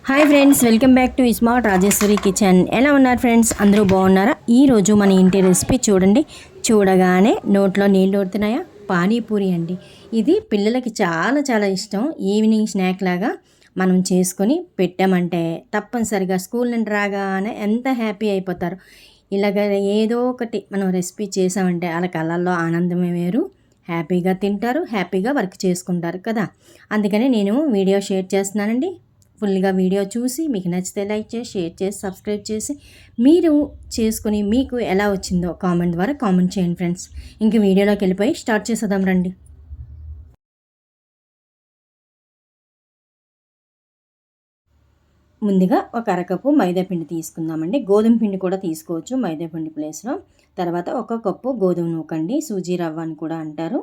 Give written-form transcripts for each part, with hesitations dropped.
Hi friends, welcome back to smart Rajeshwari kitchen. ఎలా ఉన్నారు friends? అందరూ బాగున్నారా? ఈరోజు మన ఇంటి రెసిపీ చూడండి. చూడగానే నోట్లో నీళ్ళు ఊరుతున్నాయా? పానీపూరి అండి. ఇది పిల్లలకి చాలా చాలా ఇష్టం. ఈవినింగ్ స్నాక్ లాగా మనం చేసుకొని పెట్టామంటే తప్పనిసరిగా స్కూల్ నుండి రాగానే ఎంత హ్యాపీ అయిపోతారు. ఇలాగ ఏదో ఒకటి మనం రెసిపీ చేసామంటే వాళ్ళ కళ్ళల్లో ఆనందమే వేరు. హ్యాపీగా తింటారు, హ్యాపీగా వర్క్ చేసుకుంటారు కదా. అందుకని నేను వీడియో షేర్ చేస్తున్నానండి. ఫుల్గా వీడియో చూసి మీకు నచ్చితే లైక్ చేసి, షేర్ చేసి, సబ్స్క్రైబ్ చేసి మీరు చేసుకుని మీకు ఎలా వచ్చిందో కామెంట్ ద్వారా కామెంట్ చేయండి ఫ్రెండ్స్. ఇంక వీడియోలోకి వెళ్ళిపోయి స్టార్ట్ చేసేద్దాం రండి. ముందుగా ఒక అరకప్పు మైదాపిండి తీసుకుందామండి. గోధుమ పిండి కూడా తీసుకోవచ్చు మైదాపిండి ప్లేస్లో. తర్వాత ఒక కప్పు గోధుమ నూకండి, సూజీ రవ్వ అని కూడా అంటారు.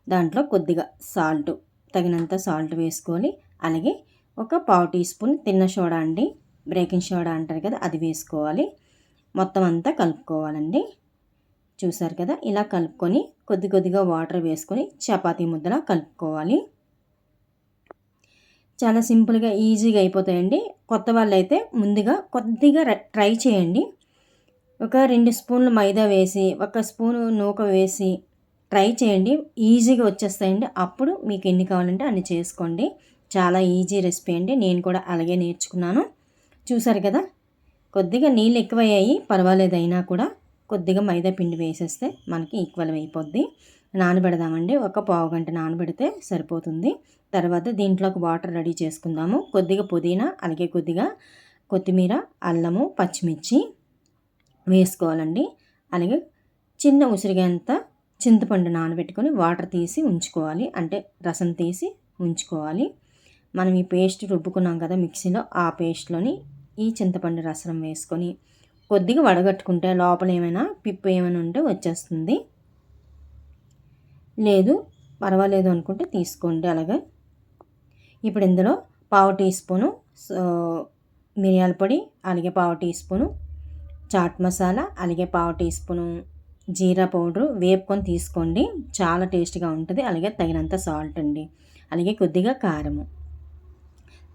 దాంట్లో కొద్దిగా సాల్ట్, తగినంత సాల్ట్ వేసుకోవాలి. అలాగే ఒక పావు టీ స్పూన్ తిన్న సోడా అండి, బేకింగ్ సోడా అంటారు కదా, అది వేసుకోవాలి. మొత్తం అంతా కలుపుకోవాలండి. చూసారు కదా, ఇలా కలుపుకొని కొద్ది కొద్దిగా వాటర్ వేసుకొని చపాతీ ముద్దలా కలుపుకోవాలి. చాలా సింపుల్గా ఈజీగా అయిపోతాయండి. కొత్త వాళ్ళు అయితే ముందుగా కొద్దిగా ట్రై చేయండి. ఒక 2 స్పూన్లు మైదా వేసి, 1 స్పూను నూక వేసి ట్రై చేయండి. ఈజీగా వచ్చేస్తాయండి. అప్పుడు మీకు ఎన్ని కావాలంటే అన్ని చేసుకోండి. చాలా ఈజీ రెసిపీ అండి. నేను కూడా అలాగే నేర్చుకున్నాను. చూసారు కదా, కొద్దిగా నీళ్ళు ఎక్కువయ్యాయి, పర్వాలేదు. అయినా కూడా కొద్దిగా మైదా పిండి వేసేస్తే మనకి ఈక్వల్ అయిపోద్ది. నానబెడదామండి. ఒక పావు గంట నానబెడితే సరిపోతుంది. తర్వాత దీంట్లోకి వాటర్ రెడీ చేసుకుందాము. కొద్దిగా పుదీనా, అలాగే కొద్దిగా కొత్తిమీర, అల్లము, పచ్చిమిర్చి వేసుకోవాలండి. అలాగే చిన్న ఉసిరిగంత చింతపండు నానబెట్టుకొని వాటర్ తీసి ఉంచుకోవాలి, అంటే రసం తీసి ఉంచుకోవాలి. మనం ఈ పేస్ట్ రుబ్బుకున్నాం కదా మిక్సీలో, ఆ పేస్ట్లోని ఈ చింతపండు రసం వేసుకొని కొద్దిగా వడగట్టుకుంటే లోపల ఏమైనా పిప్పు ఏమైనా ఉంటే వచ్చేస్తుంది. లేదు పర్వాలేదు అనుకుంటే తీసుకోండి అలాగే. ఇప్పుడు ఇందులో పావు టీ స్పూను మిరియాల పొడి, అలాగే పావు టీ స్పూను చాట్ మసాలా, అలాగే పావు టీ స్పూను జీరా పౌడరు వేపుకొని తీసుకోండి. చాలా టేస్ట్గా ఉంటుంది. అలాగే తగినంత సాల్ట్ అండి, అలాగే కొద్దిగా కారము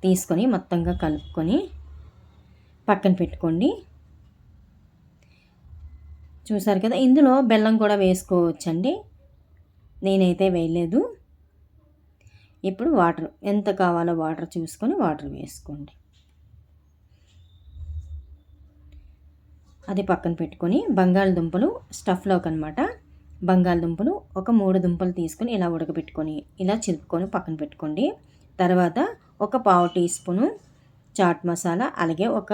తీసుకొని మొత్తంగా కలుపుకొని పక్కన పెట్టుకోండి. చూసారు కదా, ఇందులో బెల్లం కూడా వేసుకోవచ్చండి. నేనైతే వేయలేదు. ఇప్పుడు వాటర్ ఎంత కావాలో వాటర్ చూసుకొని వాటర్ వేసుకోండి. అది పక్కన పెట్టుకొని బంగాళదుంపలు స్టఫ్లోకి అనమాట. బంగాళదుంపలు ఒక 3 దుంపలు తీసుకొని ఇలా ఉడకబెట్టుకొని ఇలా చిలుపుకొని పక్కన పెట్టుకోండి. తర్వాత ఒక పావు టీ స్పూను చాట్ మసాలా, అలాగే ఒక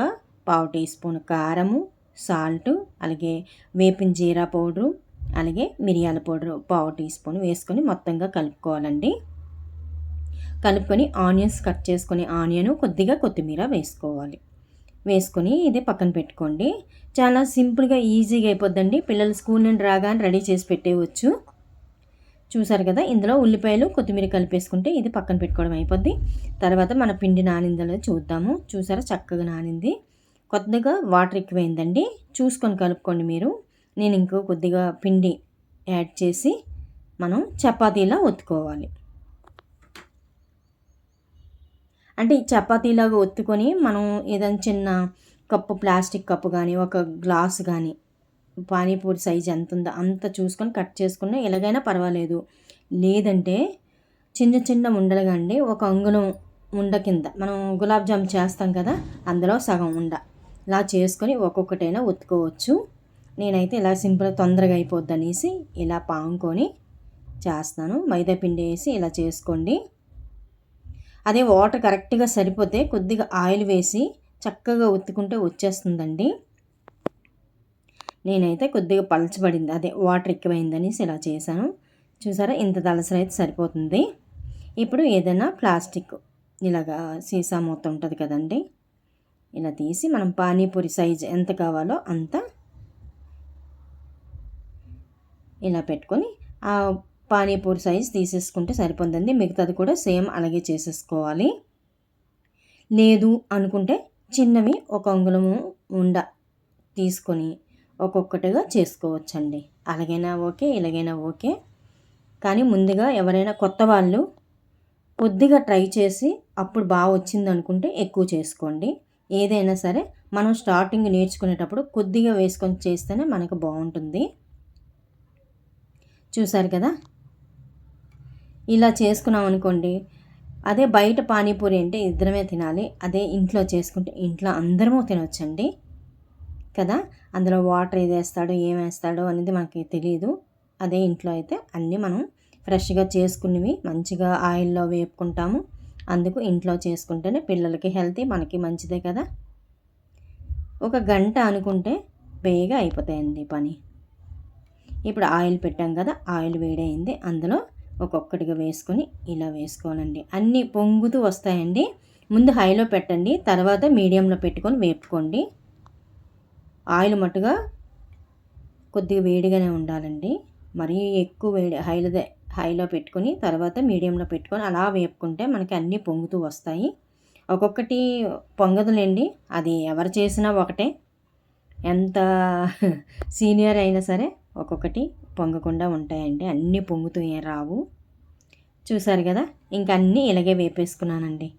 పావు టీ స్పూన్ కారము, సాల్టు, అలాగే వేపిన జీరా పౌడరు, అలాగే మిరియాల పౌడరు పావు టీ స్పూన్ వేసుకొని మొత్తంగా కలుపుకోవాలండి. కలుపుకొని ఆనియన్స్ కట్ చేసుకొని ఆనియను, కొద్దిగా కొత్తిమీర వేసుకోవాలి. వేసుకొని ఇది పక్కన పెట్టుకోండి. చాలా సింపుల్గా ఈజీగా అయిపోద్దండి. పిల్లలు స్కూల్ నుండి రాగానే రెడీ చేసి పెట్టేయవచ్చు. చూసారు కదా, ఇందులో ఉల్లిపాయలు, కొత్తిమీర కలిపేసుకుంటే ఇది పక్కన పెట్టుకోవడం అయిపోద్ది. తర్వాత మన పిండి నానిందో చూద్దాము. చూసారా, చక్కగా నానింది. కొద్దిగా వాటర్ ఎక్కువైందండి, చూసుకొని కలుపుకోండి మీరు. నేను ఇంకో కొద్దిగా పిండి యాడ్ చేసి మనం చపాతీలా ఒత్తుకోవాలి. అంటే ఈ చపాతీలాగా ఒత్తుకొని మనం ఏదైనా చిన్న కప్పు, ప్లాస్టిక్ కప్పు కానీ, ఒక గ్లాస్ కానీ, పానీపూరి సైజు ఎంత ఉందో అంత చూసుకొని కట్ చేసుకున్న ఎలాగైనా పర్వాలేదు. లేదంటే చిన్న చిన్న ఉండలుగా అండి, ఒక అంగుళం ఉండ కింద మనం గులాబ్ జామ్ చేస్తాం కదా, అందులో సగం ఉండ ఇలా చేసుకొని ఒక్కొక్కటైనా ఒత్తుకోవచ్చు. నేనైతే ఇలా సింపుల్గా తొందరగా అయిపోద్ది అనేసి ఇలా పాముకొని చేస్తాను. మైదా పిండి వేసి ఇలా చేసుకోండి. అదే వాటర్ కరెక్ట్గా సరిపోతే కొద్దిగా ఆయిల్ వేసి చక్కగా ఒత్తుకుంటే వచ్చేస్తుందండి. నేనైతే కొద్దిగా పలచబడింది, అదే వాటర్ ఎక్కువైందనేసి ఇలా చేశాను. చూసారా, ఇంత దలసరైతే సరిపోతుంది. ఇప్పుడు ఏదైనా ప్లాస్టిక్ ఇలాగా సీసా మూత ఉంటుంది కదండి, ఇలా తీసి మనం పానీపూరి సైజు ఎంత కావాలో అంత ఇలా పెట్టుకొని ఆ పానీపూరి సైజ్ తీసేసుకుంటే సరిపోతుందండి. మిగతాది కూడా సేమ్ అలాగే చేసేసుకోవాలి. లేదు అనుకుంటే చిన్నవి ఒక అంగుళము ఉండ తీసుకొని ఒక్కొక్కటిగా చేసుకోవచ్చండి. అలాగైనా ఓకే, ఇలాగైనా ఓకే. కానీ ముందుగా ఎవరైనా కొత్త వాళ్ళు కొద్దిగా ట్రై చేసి అప్పుడు బాగా వచ్చిందనుకుంటే ఎక్కువ చేసుకోండి. ఏదైనా సరే మనం స్టార్టింగ్ నేర్చుకునేటప్పుడు కొద్దిగా వేసుకొని చేస్తేనే మనకు బాగుంటుంది. చూసారు కదా, ఇలా చేసుకున్నాం అనుకోండి. అదే బయట పానీపూరి అంటే ఇద్దరమే తినాలి, అదే ఇంట్లో చేసుకుంటే ఇంట్లో అందరము తినొచ్చండి కదా. అందులో వాటర్ ఏది వేస్తాడో ఏం వేస్తాడో అనేది మనకి తెలియదు. అదే ఇంట్లో అయితే అన్నీ మనం ఫ్రెష్గా చేసుకున్నవి మంచిగా ఆయిల్లో వేపుకుంటాము. అందుకు ఇంట్లో చేసుకుంటేనే పిల్లలకి హెల్తీ, మనకి మంచిదే కదా. ఒక గంట అనుకుంటే బేగా అయిపోతాయండి పని. ఇప్పుడు ఆయిల్ పెట్టాం కదా, ఆయిల్ వేడైంది. అందులో ఒక్కొక్కటిగా వేసుకొని ఇలా వేసుకోవాలండి. అన్నీ పొంగుతూ వస్తాయండి. ముందు హైలో పెట్టండి, తర్వాత మీడియంలో పెట్టుకొని వేపుకోండి. ఆయిల్ మట్టుగా కొద్దిగా వేడిగానే ఉండాలండి. మరీ ఎక్కువ వేడి హైలో పెట్టుకొని తర్వాత మీడియంలో పెట్టుకొని అలా వేపుకుంటే మనకి అన్నీ పొంగుతూ వస్తాయి. ఒక్కొక్కటి పొంగదులేండి, అది ఎవరు చేసినా ఒకటే. ఎంత సీనియర్ అయినా సరే ఒక్కొక్కటి పొంగకుండా ఉంటాయండి, అన్నీ పొంగుతూ ఏం రావు. చూసారు కదా, ఇంక అన్నీ ఇలాగే వేపేసుకున్నానండి.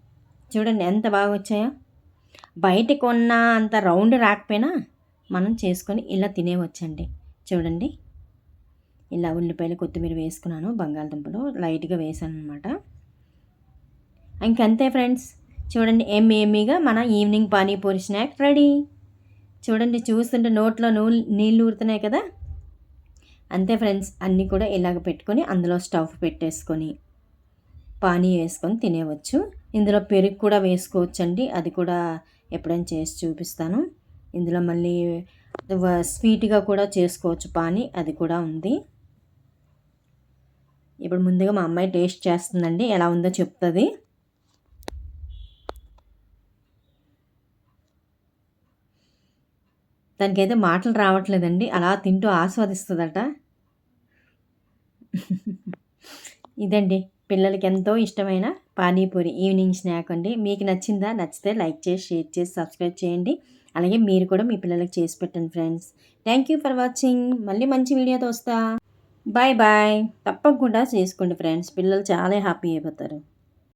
చూడండి ఎంత బాగా వచ్చాయో. బయట కొన్న అంత రౌండ్ రాకపోయినా మనం చేసుకొని ఇలా తినేవచ్చండి. చూడండి, ఇలా ఉల్లిపాయలు కొత్తిమీర వేసుకున్నాను, బంగాళదుంపలు లైట్గా వేసాను అనమాట. ఇంకంతే ఫ్రెండ్స్, చూడండి ఎమ్మీగా మన ఈవినింగ్ పానీపూరి స్నాక్ రెడీ. చూడండి, చూస్తుంటే నోట్లో నీళ్ళు ఊరుతున్నాయి కదా. అంతే ఫ్రెండ్స్, అన్నీ కూడా ఇలాగ పెట్టుకొని అందులో స్టవ్ పెట్టేసుకొని పానీ వేసుకొని తినేవచ్చు. ఇందులో పెరుగు కూడా వేసుకోవచ్చండి, అది కూడా ఎప్పుడైనా చేసి చూపిస్తాను. ఇందులో మళ్ళీ స్వీట్గా కూడా చేసుకోవచ్చు పానీ, అది కూడా ఉంది. ఇప్పుడు ముందుగా మా అమ్మాయి టేస్ట్ చేస్తుందండి, ఎలా ఉందో చెప్తుంది. దానికైతే మాటలు రావట్లేదండి, అలా తింటూ ఆస్వాదిస్తుందట. ఇదండి పిల్లలకి ఎంతో ఇష్టమైన పానీపూరి ఈవినింగ్ స్నాక్ అండి. మీకు నచ్చిందా? నచ్చితే లైక్ చేసి, షేర్ చేసి, సబ్స్క్రైబ్ చేయండి. అలాగే మీరు కూడా మీ పిల్లలకి చేసి పెట్టండి friends. Thank you for watching. మళ్ళీ మంచి వీడియోతో వస్తా. Bye bye. తప్పకుండా చేసుకోండి ఫ్రెండ్స్, పిల్లలు చాలా హ్యాపీ అయిపోతారు.